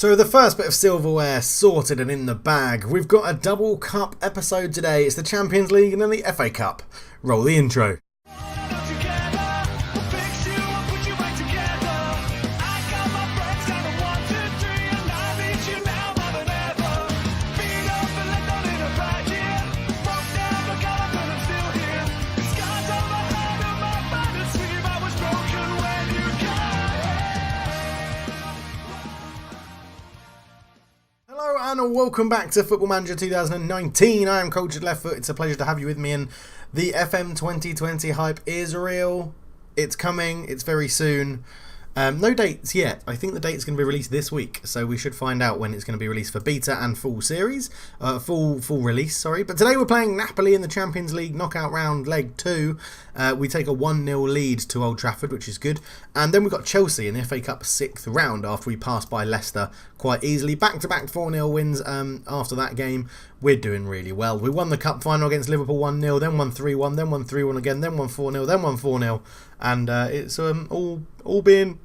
So the first bit of silverware sorted and in the bag. We've got a double cup episode today. It's the Champions League and then the FA Cup. Roll the intro. And welcome back to Football Manager 2019. I am Cultured Left Foot. It's a pleasure to have you with me, and the FM2020 hype is real. It's coming. It's very soon. No dates yet. I think the date's going to be released this week, so we should find out when it's going to be released for beta and full series, full release. Sorry, but today we're playing Napoli in the Champions League knockout round, leg 2. We take a 1-0 lead to Old Trafford, which is good, and then we've got Chelsea in the FA Cup 6th round after we passed by Leicester quite easily. Back-to-back 4-0 wins after that game. We're doing really well. We won the cup final against Liverpool 1-0, then won 3-1, then won 3-1 again, then won 4-0, then won 4-0, and it's all being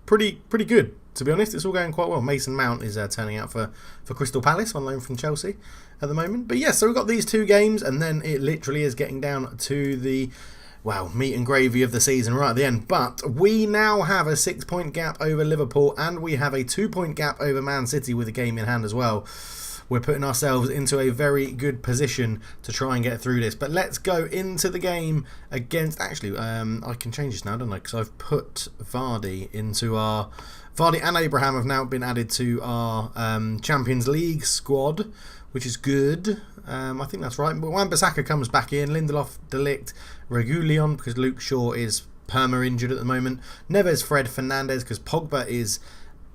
pretty good, to be honest. It's all going quite well. Mason Mount is turning out for Crystal Palace on loan from Chelsea at the moment. But yeah, so we've got these two games, and then it literally is getting down to the meat and gravy of the season right at the end. But we now have a 6-point gap over Liverpool, and we have a 2-point gap over Man City with a game in hand as well. We're putting ourselves into a very good position to try and get through this. But let's go into the game against... Actually, I can change this now, don't I? Because I've put Vardy into our... Vardy and Abraham have now been added to our Champions League squad, which is good. I think that's right. But Wan-Bissaka comes back in. Lindelof, De Ligt, Reguilon, because Luke Shaw is perma-injured at the moment. Neves, Fred, Fernandes, because Pogba is...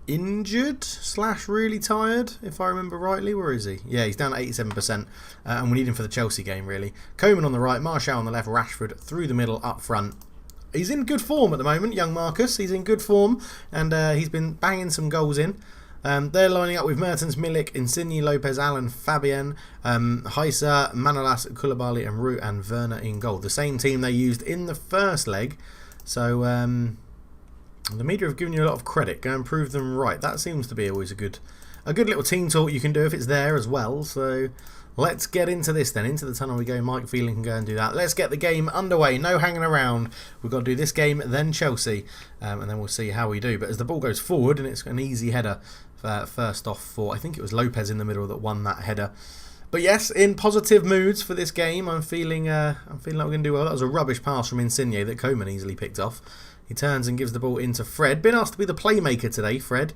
injured / really tired, if I remember rightly. Where is he? Yeah, he's down at 87%, and we need him for the Chelsea game, really. Koeman on the right, Martial on the left, Rashford through the middle, up front. He's in good form at the moment, young Marcus. He's in good form, and he's been banging some goals in. They're lining up with Mertens, Milik, Insigne, Lopez, Allen, Fabian, Heisa, Manolas, Koulibaly, and Root and Werner in goal. The same team they used in the first leg. So, the media have given you a lot of credit. Go and prove them right. That seems to be always a good little team talk you can do if it's there as well. So let's get into this then. Into the tunnel we go. Mike Phelan can go and do that. Let's get the game underway. No hanging around. We've got to do this game, then Chelsea, and then we'll see how we do. But as the ball goes forward, and it's an easy header first off for, I think it was Lopez in the middle that won that header. But yes, in positive moods for this game. I'm feeling like we're going to do well. That was a rubbish pass from Insigne that Koeman easily picked off. He turns and gives the ball into Fred. Been asked to be the playmaker today, Fred,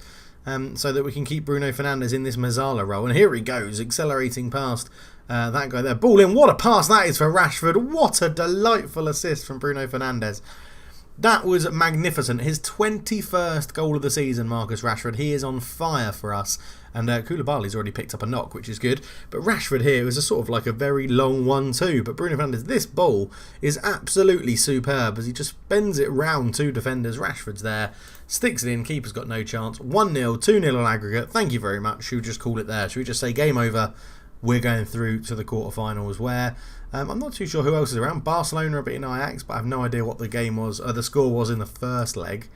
so that we can keep Bruno Fernandes in this Mazzala role. And here he goes, accelerating past that guy there. Ball in. What a pass that is for Rashford. What a delightful assist from Bruno Fernandes. That was magnificent. His 21st goal of the season, Marcus Rashford. He is on fire for us. And Koulibaly's already picked up a knock, which is good. But Rashford here is a sort of like a very long 1-2. But Bruno Fernandes, this ball is absolutely superb as he just bends it round two defenders. Rashford's there, sticks it in, keeper's got no chance. 1-0, 2-0 on aggregate. Thank you very much. Should we just call it there? Should we just say game over? We're going through to the quarterfinals where I'm not too sure who else is around. Barcelona are beating Ajax, but I have no idea what the game was. The score was in the first leg.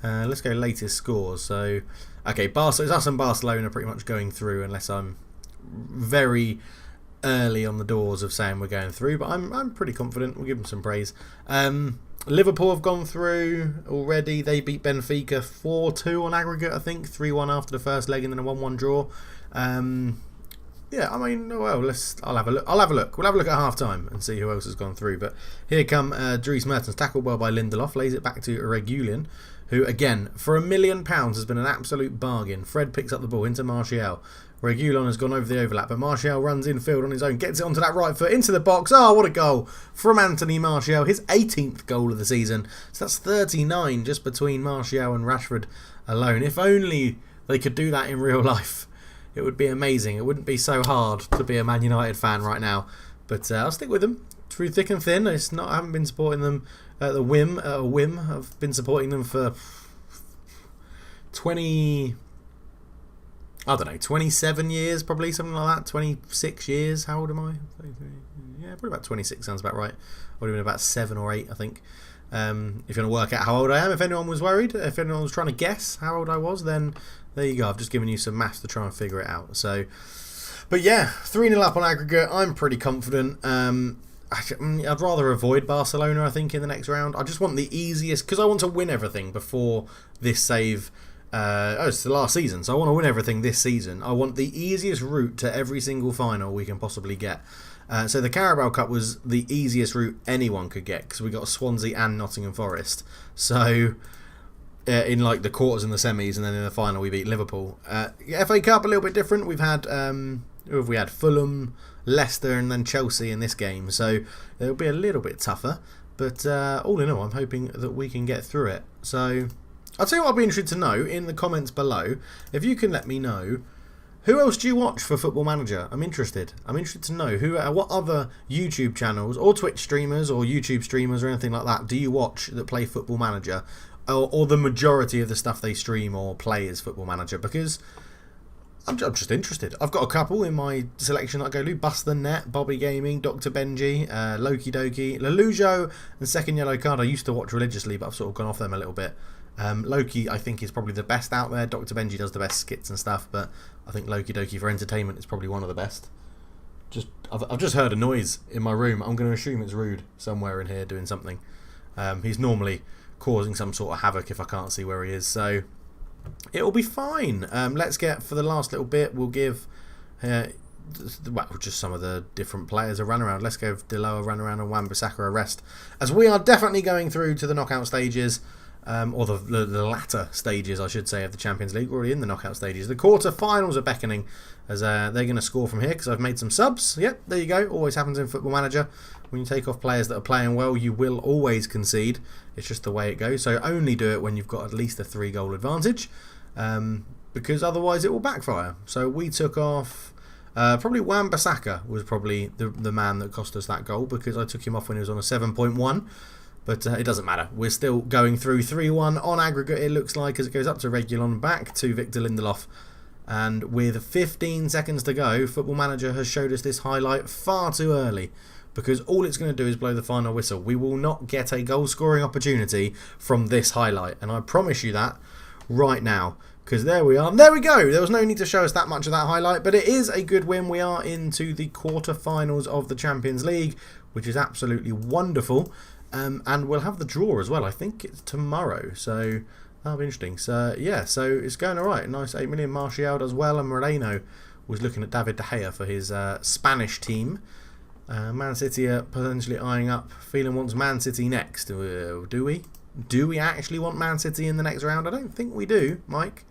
Let's go latest scores. So, okay, it's us and Barcelona pretty much going through, unless I'm very early on the doors of saying we're going through. But I'm pretty confident. We'll give them some praise. Liverpool have gone through already. They beat Benfica 4-2 on aggregate, I think. 3-1 after the first leg and then a 1-1 draw. Yeah, I mean, well, I'll have a look. We'll have a look at half time and see who else has gone through. But here come Dries Mertens, tackled well by Lindelof, lays it back to Reguilon, who again for £1 million has been an absolute bargain. Fred picks up the ball into Martial. Reguilon has gone over the overlap, but Martial runs infield on his own, gets it onto that right foot, into the box. Oh, what a goal from Anthony Martial, his 18th goal of the season. So that's 39 just between Martial and Rashford alone. If only they could do that in real life. It would be amazing. It wouldn't be so hard to be a Man United fan right now. But I'll stick with them through thick and thin. I haven't been supporting them at a whim. I've been supporting them for 27 years probably, something like that. 26 years. How old am I? Yeah, probably about 26 sounds about right. I would have been about 7 or 8, I think. If you want to work out how old I am, if anyone was worried, if anyone was trying to guess how old I was, then there you go. I've just given you some maths to try and figure it out. So, but yeah, 3-0 up on aggregate. I'm pretty confident. I'd rather avoid Barcelona, I think, in the next round. I just want the easiest, because I want to win everything before this save. It's the last season, so I want to win everything this season. I want the easiest route to every single final we can possibly get. So the Carabao Cup was the easiest route anyone could get, because we got Swansea and Nottingham Forest. So in like the quarters and the semis, and then in the final we beat Liverpool. FA Cup a little bit different. We've had Fulham, Leicester, and then Chelsea in this game, so it'll be a little bit tougher. But all in all, I'm hoping that we can get through it. So I'll tell you what I'll be interested to know in the comments below. If you can let me know, who else do you watch for Football Manager? I'm interested. I'm interested to know what other YouTube channels or Twitch streamers or YouTube streamers or anything like that do you watch that play Football Manager, or the majority of the stuff they stream or play is Football Manager, because I'm just interested. I've got a couple in my selection that I go to: Bust the Net, Bobby Gaming, Dr. Benji, Loki Doki, Lelujo, and Second Yellow Card I used to watch religiously, but I've sort of gone off them a little bit. Loki, I think, is probably the best out there. Dr. Benji does the best skits and stuff, but I think Loki Doki for entertainment is probably one of the best. I've just heard a noise in my room. I'm going to assume it's Rude somewhere in here doing something. He's normally causing some sort of havoc if I can't see where he is, so it'll be fine. Let's get, for the last little bit, we'll give just some of the different players a run around. Let's go Deloa run around and Wan-Bissaka a rest, as we are definitely going through to the knockout stages. Or the latter stages, I should say, of the Champions League. We're already in the knockout stages. The quarter-finals are beckoning, as they're going to score from here, because I've made some subs. Yep, there you go. Always happens in Football Manager. When you take off players that are playing well, you will always concede. It's just the way it goes. So only do it when you've got at least a 3-goal advantage, because otherwise it will backfire. So we took off... probably Wan-Bissaka was probably the man that cost us that goal, because I took him off when he was on a 7.1. But it doesn't matter. We're still going through 3-1 on aggregate, it looks like, as it goes up to Reguilon, back to Victor Lindelof. And with 15 seconds to go, Football Manager has showed us this highlight far too early, because all it's going to do is blow the final whistle. We will not get a goal-scoring opportunity from this highlight, and I promise you that right now. Because there we are. There we go. There was no need to show us that much of that highlight, but it is a good win. We are into the quarter-finals of the Champions League, which is absolutely wonderful. And we'll have the draw as well. I think it's tomorrow, so that'll be interesting. So yeah, so it's going alright. Nice 8 million. Martial as well, and Moreno was looking at David De Gea for his Spanish team. Man City are potentially eyeing up. Phelan wants Man City next. Do we? Do we actually want Man City in the next round? I don't think we do, Mike.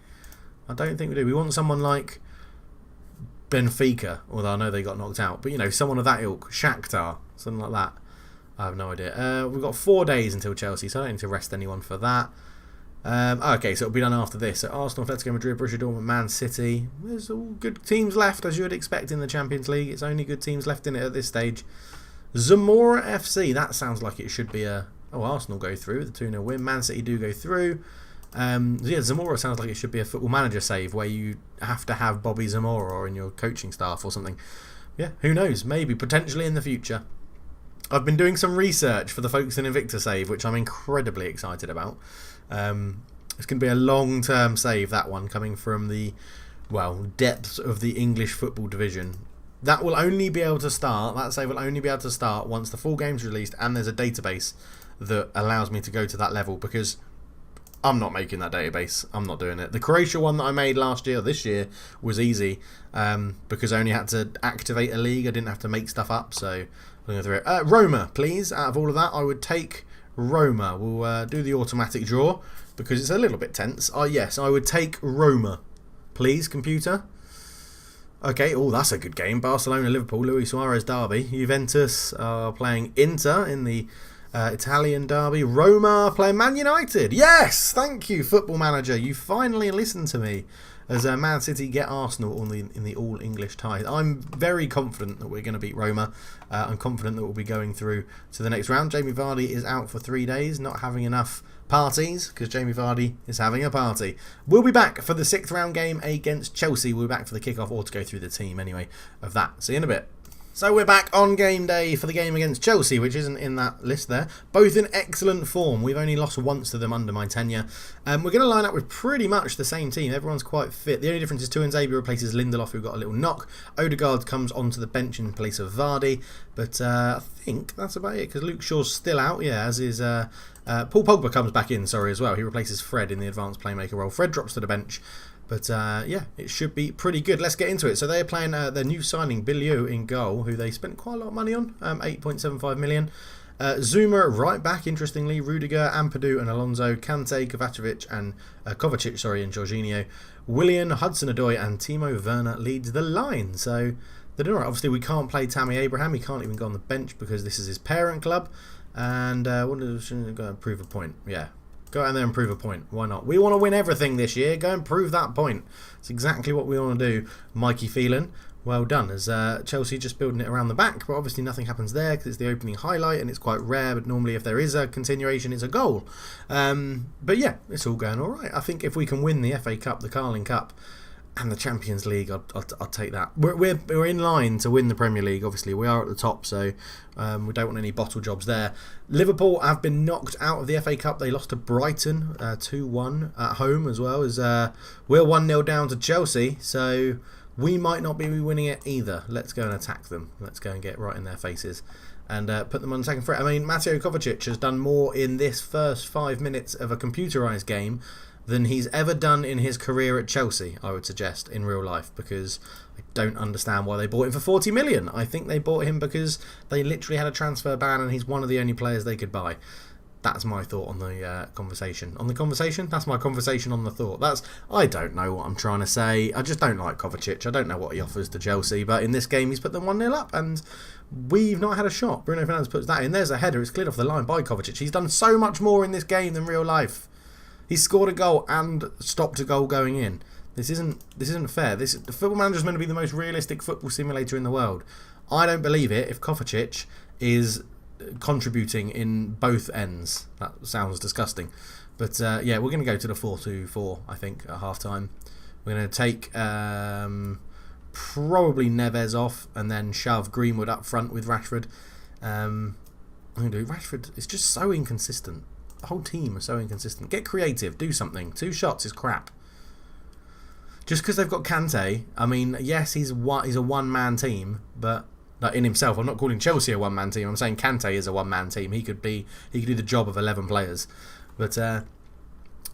I don't think we do. We want someone like Benfica, although I know they got knocked out. But, you know, someone of that ilk. Shakhtar, something like that. I have no idea. We've got 4 days until Chelsea, so I don't need to rest anyone for that. Okay, so it'll be done after this. So Arsenal, Atletico Madrid, Borussia Dortmund, Man City. There's all good teams left, as you would expect in the Champions League. It's only good teams left in it at this stage. Zamora FC, that sounds like it should be a... Oh, Arsenal go through with a 2-0 win. Man City do go through. Yeah, Zamora sounds like it should be a Football Manager save, where you have to have Bobby Zamora in your coaching staff or something. Yeah, who knows? Maybe, potentially in the future. I've been doing some research for the Folks in Invicta save, which I'm incredibly excited about. It's going to be a long-term save, that one, coming from the, well, depths of the English football division. That will only be able to start, that save will only be able to start once the full game's released and there's a database that allows me to go to that level, because I'm not making that database. I'm not doing it. The Croatia one that I made last year, this year, was easy, because I only had to activate a league. I didn't have to make stuff up, so... Roma, please. Out of all of that, I would take Roma. We'll do the automatic draw because it's a little bit tense. Yes, I would take Roma. Please, computer. Okay, oh, that's a good game. Barcelona, Liverpool, Luis Suarez derby. Juventus are playing Inter in the Italian derby. Roma playing Man United. Yes, thank you, Football Manager. You finally listened to me. As Man City get Arsenal in the all-English tie. I'm very confident that we're going to beat Roma. I'm confident that we'll be going through to the next round. Jamie Vardy is out for 3 days, not having enough parties, because Jamie Vardy is having a party. We'll be back for the 6th round game against Chelsea. We'll be back for the kickoff, or to go through the team anyway of that. See you in a bit. So we're back on game day for the game against Chelsea, which isn't in that list there. Both in excellent form. We've only lost once to them under my tenure. We're going to line up with pretty much the same team. Everyone's quite fit. The only difference is Tuanzebe replaces Lindelof, who got a little knock. Odegaard comes onto the bench in place of Vardy. But I think that's about it, because Luke Shaw's still out, as is... Paul Pogba comes back in, as well. He replaces Fred in the advanced playmaker role. Fred drops to the bench. But it should be pretty good. Let's get into it. So they're playing their new signing, Biliou, in goal, who they spent quite a lot of money on, 8.75 million. Zuma right back, interestingly. Rudiger, Ampadu and Alonso, Kante, Kovacic and Kovacic, and Jorginho. Willian, Hudson-Odoi and Timo Werner leads the line. So they're doing all right. Obviously, we can't play Tammy Abraham. He can't even go on the bench because this is his parent club. And what does go and prove a point? Yeah. Go out there and prove a point. Why not? We want to win everything this year. Go and prove that point. It's exactly what we want to do. Mikey Phelan, well done. As Chelsea just building it around the back, but obviously nothing happens there because it's the opening highlight and it's quite rare. But normally if there is a continuation, it's a goal. But yeah, it's all going all right. I think if we can win the FA Cup, the Carling Cup, and the Champions League, I'll take that. We're in line to win the Premier League, obviously. We are at the top, so we don't want any bottle jobs there. Liverpool have been knocked out of the FA Cup. They lost to Brighton 2-1 at home as well. As we're 1-0 down to Chelsea, so we might not be winning it either. Let's go and attack them. Let's go and get right in their faces and put them on the second threat. I mean, Mateo Kovacic has done more in this first 5 minutes of a computerised game than he's ever done in his career at Chelsea, I would suggest, in real life, because I don't understand why they bought him for 40 million. I think they bought him because they literally had a transfer ban and he's one of the only players they could buy. That's my thought on the conversation. On the conversation? That's my conversation on the thought. I don't know what I'm trying to say. I just don't like Kovacic. I don't know what he offers to Chelsea, but in this game he's put them 1-0 up and we've not had a shot. Bruno Fernandes puts that in. There's a header. It's cleared off the line by Kovacic. He's done so much more in this game than real life. He's scored a goal and stopped a goal going in. This isn't fair. The Football Manager is meant to be the most realistic football simulator in the world. I don't believe it if Kovacic is contributing in both ends. That sounds disgusting. But we're going to go to the 4-2-4, I think, at half-time. We're going to take probably Neves off and then shove Greenwood up front with Rashford. I'm going to do Rashford. It's just so inconsistent. The whole team are so inconsistent. Get creative. Do something. 2 shots is crap. Just because they've got Kante, I mean, yes, he's a one-man team, but in himself, I'm not calling Chelsea a one-man team. I'm saying Kante is a one-man team. He could do the job of 11 players. But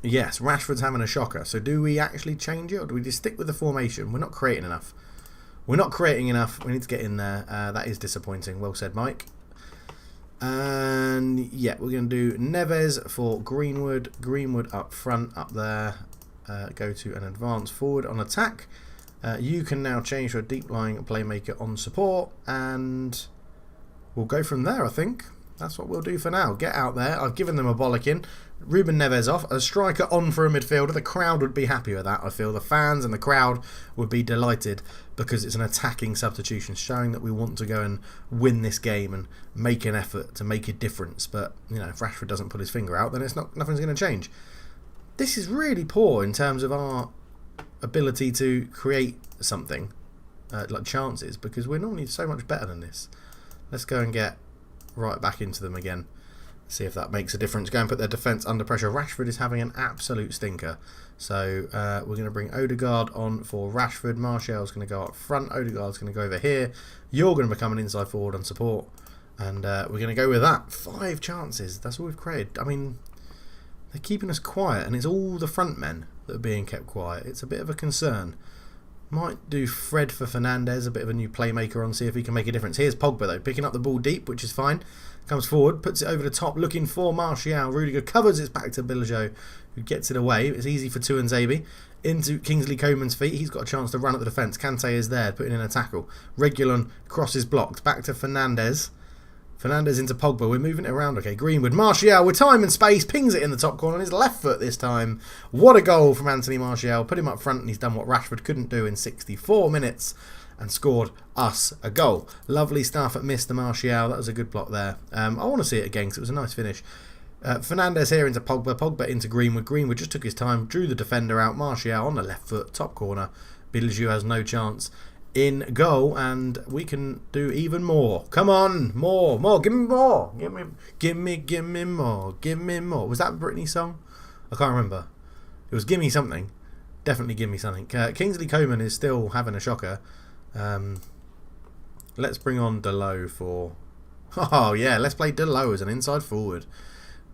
yes, Rashford's having a shocker. So do we actually change it, or do we just stick with the formation? We're not creating enough. We need to get in there. That is disappointing. Well said, Mike. And yeah, we're going to do Neves for Greenwood. Greenwood up front, up there. Go to an advanced forward on attack. You can now change to a deep lying playmaker on support, and we'll go from there. I think that's what we'll do for now. Get out there. I've given them a bollocking. Ruben Neves off, a striker on for a midfielder. The crowd would be happy with that. I feel the fans and the crowd would be delighted because it's an attacking substitution, showing that we want to go and win this game and make an effort to make a difference. But if Rashford doesn't put his finger out, then nothing's going to change. This is really poor in terms of our ability to create something like chances, because we're normally so much better than this. Let's go and get right back into them again. See if that makes a difference. Go and put their defence under pressure. Rashford is having an absolute stinker. So we're going to bring Odegaard on for Rashford. Martial's going to go up front. Odegaard's going to go over here. You're going to become an inside forward on support. And we're going to go with that. 5 chances. That's all we've created. I mean, they're keeping us quiet, and it's all the front men that are being kept quiet. It's a bit of a concern. Might do Fred for Fernandes, a bit of a new playmaker on, see if he can make a difference. Here's Pogba though, picking up the ball deep, which is fine. Comes forward, puts it over the top, looking for Martial. Rudiger covers it back to Biliou, who gets it away. It's easy for Tuanzebe. Into Kingsley Coman's feet. He's got a chance to run at the defence. Kante is there, putting in a tackle. Reguilon crosses blocked. Back to Fernandes. Fernandes into Pogba. We're moving it around. Okay, Greenwood. Martial with time and space. Pings it in the top corner on his left foot this time. What a goal from Anthony Martial. Put him up front and he's done what Rashford couldn't do in 64 minutes and scored us a goal. Lovely stuff at Mr. Martial. That was a good block there. I want to see it again because it was a nice finish. Fernandes here into Pogba. Pogba into Greenwood. Greenwood just took his time. Drew the defender out. Martial on the left foot. Top corner. Biliou has no chance. in goal, and we can do even more. Come on, more, give me more, give me more. Was that a Britney song? I can't remember. It was Gimme Something. Definitely Gimme Something. Kingsley Coman is still having a shocker. Let's bring on Delow for... Oh yeah, let's play Delow as an inside forward.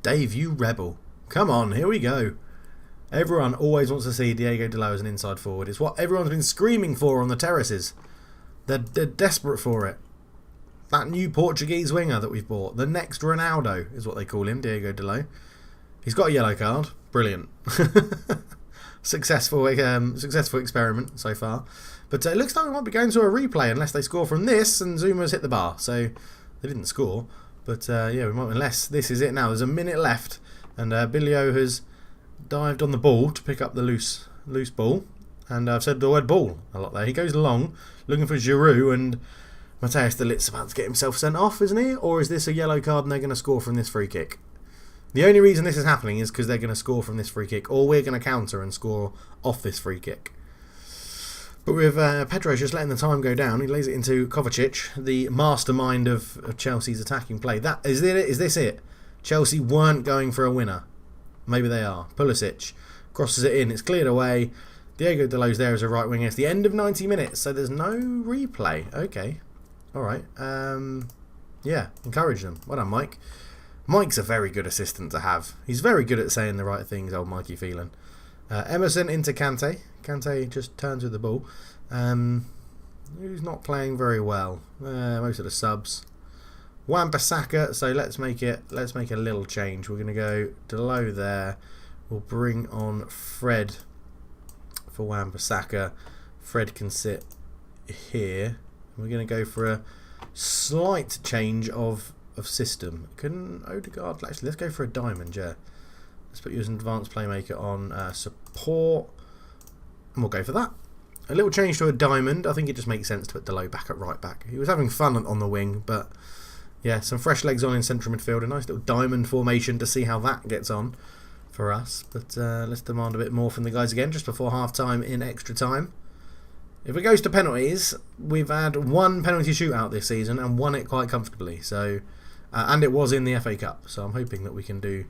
Dave, you rebel. Come on, here we go. Everyone always wants to see Diego Delow as an inside forward. It's what everyone's been screaming for on the terraces. They're desperate for it. That new Portuguese winger that we've bought, the next Ronaldo is what they call him, Diego Delow. He's got a yellow card. Brilliant. Successful experiment so far. But it looks like we might be going to a replay unless they score from this and Zuma's hit the bar. So they didn't score. But yeah, we might, unless this is it now. There's a minute left and Bilio has dived on the ball to pick up the loose ball, and I've said the word ball a lot there. He goes long looking for Giroud, and Matthäus de Ligt's about to get himself sent off, isn't he? Or is this a yellow card and they're going to score from this free kick? The only reason this is happening is because they're going to score from this free kick, or we're going to counter and score off this free kick. But with Pedro just letting the time go down, he lays it into Kovacic, the mastermind of Chelsea's attacking play. Is this it? Chelsea weren't going for a winner. Maybe they are. Pulisic crosses it in. It's cleared away. Diego Delow's there as a right winger. It's the end of 90 minutes, so there's no replay. Okay. All right. Yeah, encourage them. Well done, Mike. Mike's a very good assistant to have. He's very good at saying the right things, old Mikey Phelan. Emerson into Kante. Kante just turns with the ball. Who's not playing very well? Most of the subs. Wan-Bissaka, so let's make a little change. We're going to go Delow there. We'll bring on Fred for Wan-Bissaka. Fred can sit here. We're going to go for a slight change of system. Can Odegaard, actually let's go for a diamond, yeah. Let's put you as an advanced playmaker on support, and we'll go for that. A little change to a diamond. I think it just makes sense to put Delow back at right back. He was having fun on the wing, but yeah, some fresh legs on in central midfield. A nice little diamond formation to see how that gets on for us. But let's demand a bit more from the guys again just before half-time in extra time. If it goes to penalties, we've had one penalty shootout this season and won it quite comfortably. So, and it was in the FA Cup. So I'm hoping that we can do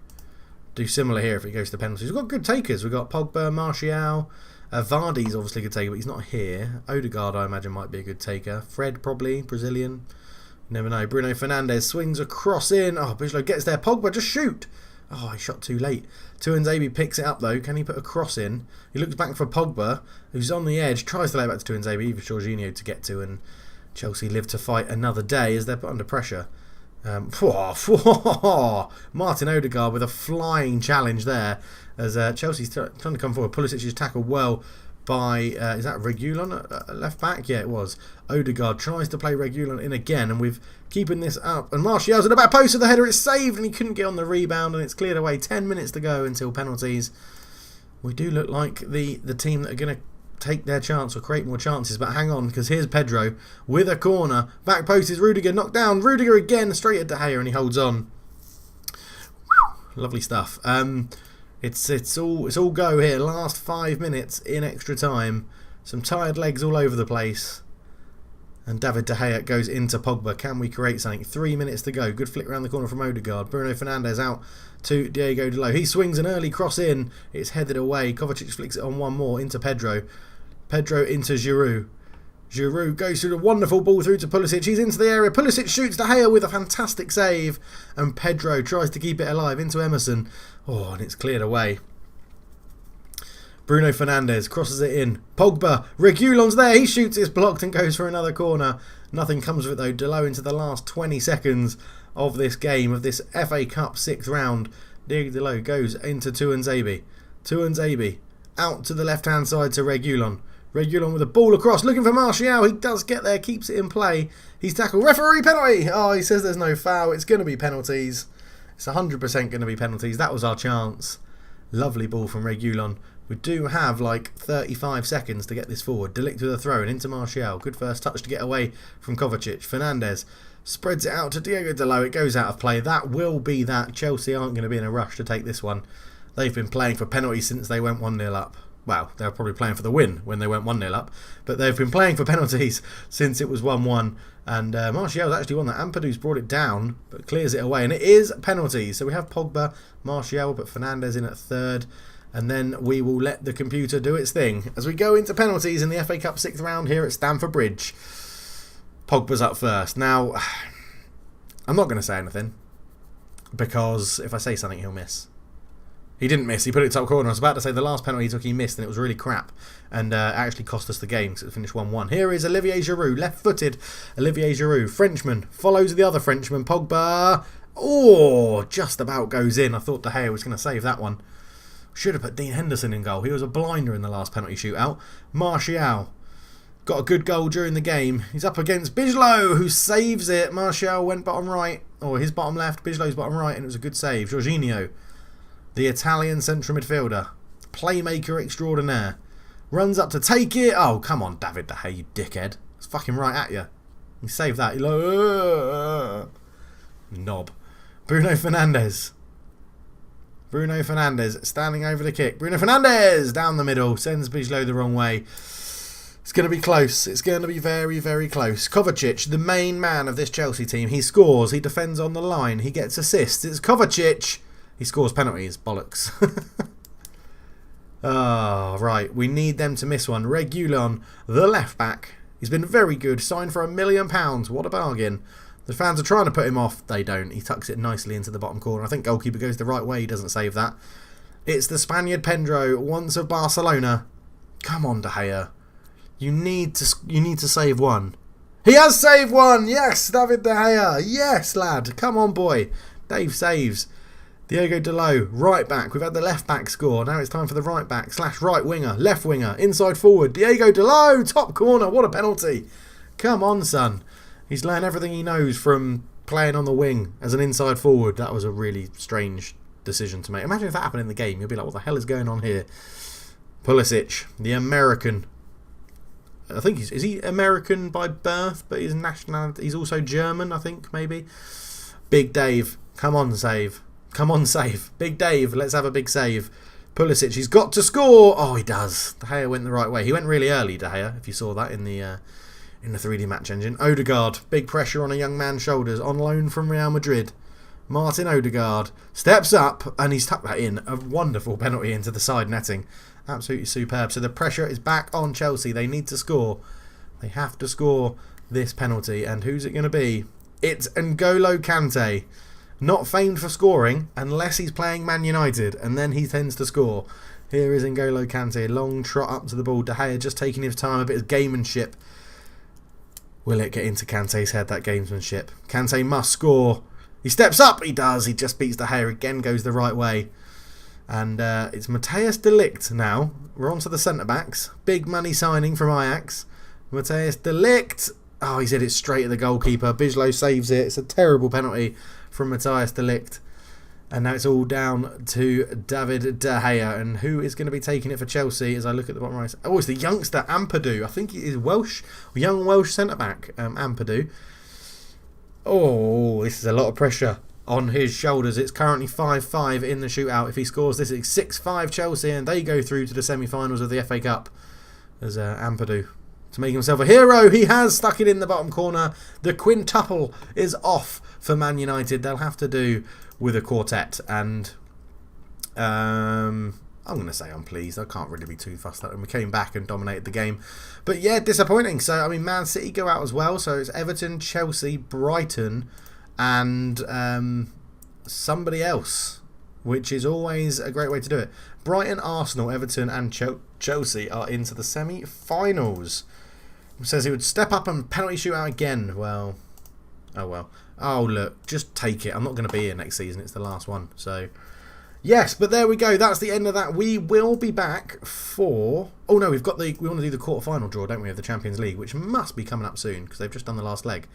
similar here if it goes to penalties. We've got good takers. We've got Pogba, Martial. Vardy's obviously a good taker, but he's not here. Odegaard, I imagine, might be a good taker. Fred, probably. Brazilian. Never know. Bruno Fernandes swings across in. Oh, Bijlow gets there. Pogba, just shoot. Oh, he shot too late. Tuanzebe picks it up, though. Can he put a cross in? He looks back for Pogba, who's on the edge. Tries to lay it back to Tuanzebe for Jorginho to get to, and Chelsea live to fight another day as they're put under pressure. Martin Odegaard with a flying challenge there as Chelsea's trying to come forward. Pulisic is tackled well by, is that Reguilon left back? Yeah, it was. Odegaard tries to play Reguilon in again, and we've keeping this up. And Martial's at the back post of the header. It's saved, and he couldn't get on the rebound, and it's cleared away. 10 minutes to go until penalties. We do look like the team that are going to take their chance or create more chances, but hang on, because here's Pedro with a corner. Back post is Rudiger, knocked down. Rudiger again, straight at De Gea, and he holds on. Lovely stuff. It's all go here. Last 5 minutes in extra time. Some tired legs all over the place. And David De Gea goes into Pogba. Can we create something? 3 minutes to go. Good flick around the corner from Odegaard. Bruno Fernandes out to Diego Delow. He swings an early cross in. It's headed away. Kovacic flicks it on one more into Pedro. Pedro into Giroud. Giroud goes through the wonderful ball through to Pulisic. He's into the area. Pulisic shoots De Gea with a fantastic save. And Pedro tries to keep it alive into Emerson. Oh, and it's cleared away. Bruno Fernandes crosses it in. Pogba. Reguilon's there. He shoots. It's blocked and goes for another corner. Nothing comes of it though. Delow into the last 20 seconds of this game, of this FA Cup 6th round. Diego Delow goes into Tuanzebe. Tuanzebe out to the left-hand side to Reguilon. Reguilon with a ball across, looking for Martial. He does get there, keeps it in play. He's tackled. Referee penalty! Oh, he says there's no foul. It's going to be penalties. It's 100% going to be penalties. That was our chance. Lovely ball from Reguilon. We do have like 35 seconds to get this forward. De Ligt with a throw and into Martial. Good first touch to get away from Kovacic. Fernandes spreads it out to Diego Delow. It goes out of play. That will be that. Chelsea aren't going to be in a rush to take this one. They've been playing for penalties since they went 1-0 up. Well, they were probably playing for the win when they went 1-0 up, but they've been playing for penalties since it was 1-1. And Martial's actually won that. Ampadu's brought it down, but clears it away. And it is penalties. So we have Pogba, Martial, but Fernandes in at third. And then we will let the computer do its thing as we go into penalties in the FA Cup 6th round here at Stamford Bridge. Pogba's up first. Now, I'm not going to say anything, because if I say something, he'll miss. He didn't miss. He put it top corner. I was about to say the last penalty he took, he missed, and it was really crap. And actually cost us the game because it finished 1-1. Here is Olivier Giroud, left-footed. Olivier Giroud, Frenchman, follows the other Frenchman, Pogba. Oh, just about goes in. I thought De Gea was going to save that one. Should have put Dean Henderson in goal. He was a blinder in the last penalty shootout. Martial got a good goal during the game. He's up against Bigelow, who saves it. Martial went bottom right, or his bottom left, Bigelow's bottom right, and it was a good save. Jorginho, the Italian central midfielder, playmaker extraordinaire, runs up to take it. Oh, come on, David De Gea, you dickhead. It's fucking right at you. He saved that. He's like, knob. Bruno Fernandes. Bruno Fernandes standing over the kick. Bruno Fernandes down the middle. Sends Bigelow the wrong way. It's going to be close. It's going to be very, very close. Kovacic, the main man of this Chelsea team. He scores. He defends on the line. He gets assists. It's Kovacic. He scores penalties. Bollocks. Oh, right. We need them to miss one. Reguilon, the left back. He's been very good. Signed for £1 million. What a bargain. The fans are trying to put him off. They don't. He tucks it nicely into the bottom corner. I think goalkeeper goes the right way. He doesn't save that. It's the Spaniard Pedro, once of Barcelona. Come on, De Gea. You need to save one. He has saved one. Yes, David De Gea. Yes, lad. Come on, boy. Dave saves. Diogo Dalot, right back. We've had the left back score. Now it's time for the right back / right winger, left winger, inside forward. Diogo Dalot, top corner. What a penalty. Come on, son. He's learned everything he knows from playing on the wing as an inside forward. That was a really strange decision to make. Imagine if that happened in the game. You'll be like, what the hell is going on here? Pulisic, the American. I think is he American by birth, but his nationality, he's also German, I think, maybe. Big Dave, come on, save. Come on, save. Big Dave, let's have a big save. Pulisic, he's got to score. Oh, he does. De Gea went the right way. He went really early, De Gea, if you saw that in the 3D match engine. Odegaard, big pressure on a young man's shoulders, on loan from Real Madrid. Martin Odegaard steps up, and he's tucked that in. A wonderful penalty into the side netting. Absolutely superb. So the pressure is back on Chelsea. They need to score. They have to score this penalty. And who's it going to be? It's N'Golo Kante. Not famed for scoring unless he's playing Man United, and then he tends to score. Here is N'Golo Kante. Long trot up to the ball. De Gea just taking his time. A bit of gamemanship. Will it get into Kante's head, that gamesmanship? Kante must score. He steps up. He does. He just beats De Gea. Again goes the right way. And it's Matthijs de Ligt now. We're on to the centre-backs. Big money signing from Ajax. Matthijs de Ligt. Oh, he's hit it straight at the goalkeeper. Bigelow saves it. It's a terrible penalty from Matthijs de Ligt. And now it's all down to David De Gea. And who is going to be taking it for Chelsea as I look at the bottom right? Oh, it's the youngster Ampadu. I think he is Welsh. Young Welsh centre-back Ampadu. Oh, this is a lot of pressure on his shoulders. It's currently 5-5 in the shootout. If he scores this, it's 6-5 Chelsea, and they go through to the semi-finals of the FA Cup. As Ampadu, to make himself a hero, he has stuck it in the bottom corner. The quintuple is off for Man United. They'll have to do with a quartet, and I'm going to say I'm pleased. I can't really be too fussed at them. We came back and dominated the game. But yeah, disappointing. So, I mean, Man City go out as well. So it's Everton, Chelsea, Brighton, and somebody else, which is always a great way to do it. Brighton, Arsenal, Everton and Chelsea are into the semi-finals. It says he would step up and penalty shootout again. Well, oh well. Oh look, just take it. I'm not going to be here next season. It's the last one. So yes, but there we go. That's the end of that. We will be back for... Oh no, we want to do the quarter-final draw, don't we, of the Champions League, which must be coming up soon because they've just done the last leg.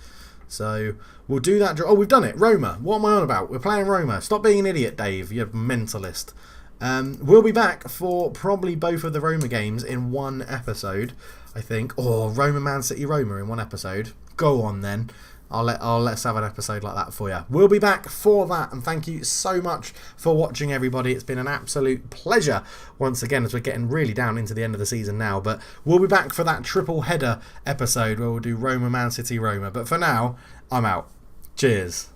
So we'll do that draw. Oh, we've done it. Roma. What am I on about? We're playing Roma. Stop being an idiot, Dave. You mentalist. We'll be back for probably both of the Roma games in one episode, I think. Or Roma Man City Roma in one episode. Go on then. let's have an episode like that for you. We'll be back for that, and thank you so much for watching, everybody. It's been an absolute pleasure once again, as we're getting really down into the end of the season now. But we'll be back for that triple header episode where we'll do Roma, Man City, Roma. But for now, I'm out. Cheers.